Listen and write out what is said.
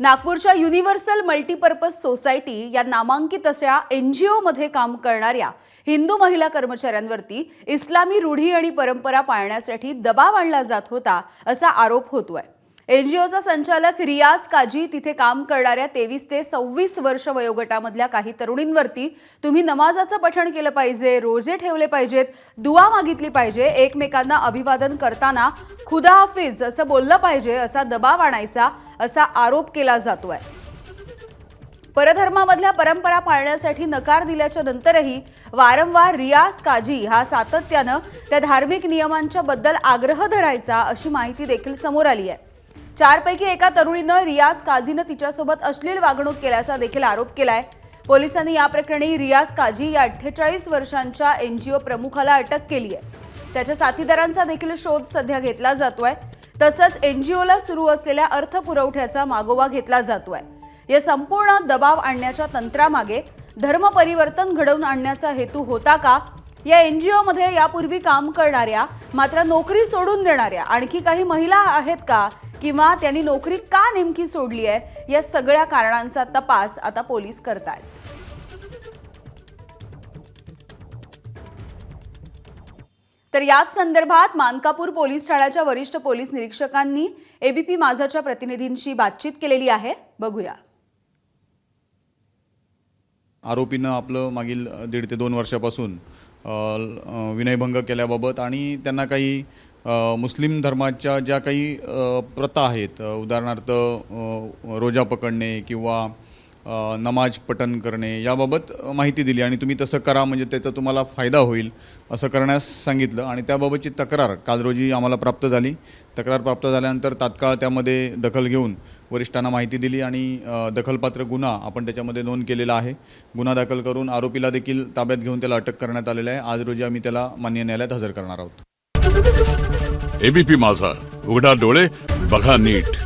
नागपूरच्या universal multipurpose society या नामांकित अशा NGO मध्ये काम करणाऱ्या हिंदू महिला कर्मचाऱ्यांवरती इस्लामी रूढी आणि परंपरा पाळण्यासाठी दबाव आणला जात होता असा आरोप होतोय। NGOचा संचालक रियाज काजी तिथे काम करणाऱ्या 23 ते 26 वर्ष वयोगटामधल्या काही तरुणींवरती तुम्ही नमाजाचं पठण केलं पाहिजे, रोजे ठेवले पाहिजेत, दुआ मागितली पाहिजे, एकमेकांना अभिवादन करताना खुदा हाफिज असं बोललं पाहिजे असा दबाव आणायचा असा आरोप केला जातोय। परधर्मामधल्या परंपरा पाळण्यासाठी नकार दिल्याच्या नंतरही वारंवार रियाज काजी हा सातत्यानं त्या धार्मिक नियमांच्या बद्दल आग्रह धरायचा अशी माहिती देखील समोर आली आहे। 4 पैकी एका तरुणीनं रियाज काजीनं तिच्यासोबत अश्लील वागणूक केल्याचा देखील आरोप केलाय। पोलिसांनी या प्रकरणी रियाज काजी या 48 वर्षांच्या NGO प्रमुखाला अटक केली आहे। त्याच्या साथीदारांचा देखील शोध सध्या घेतला जातोय। तसंच NGOला सुरू असलेल्या अर्थपुरवठ्याचा मागोवा घेतला जातोय। या संपूर्ण दबाव आणण्याच्या तंत्रामागे धर्म परिवर्तन घडवून आणण्याचा हेतू होता का? या NGO मध्ये यापूर्वी काम करणाऱ्या मात्र नोकरी सोडून देणाऱ्या आणखी काही महिला आहेत का, किंवा त्यांनी नोकरी का नेमकी सोडली आहे, या सगळ्या कारणांचा तपास आता पोलीस करतायत। तर याच संदर्भात मानकापूर पोलीस ठाण्याच्या वरिष्ठ पोलीस निरीक्षकांनी ABP माझाच्या प्रतिनिधींशी बातचीत केलेली आहे, बघूया। आरोपीनं आपलं मागील 1.5 ते 2 वर्षापासून विनयभंग केल्याबाबत आणि त्यांना काही मुस्लिम धर्माच्या ज्या काही प्रथा आहेत, उदाहरणार्थ रोजा पकडणे किंवा नमाज पठण करणे याबाबत माहिती दिली आणि तुम्ही तसं करा म्हणजे त्याचा तुम्हाला फायदा होईल असं करण्यास सांगितलं आणि त्याबाबतची तक्रार काल रोजी आम्हाला प्राप्त झाली। तक्रार प्राप्त झाल्यानंतर तात्काळ त्यामध्ये दखल घेऊन वरिष्ठांना माहिती दिली आणि दखलपात्र गुन्हा आपण त्याच्यामध्ये नोंद केलेला आहे। गुन्हा दाखल करून आरोपीला देखील ताब्यात घेऊन त्याला अटक करण्यात आलेली आहे। आज रोजी आम्ही त्याला मान्य न्यायालयात हजर करणार आहोत। ABP माझा, उघडा डोळे बघा नीट।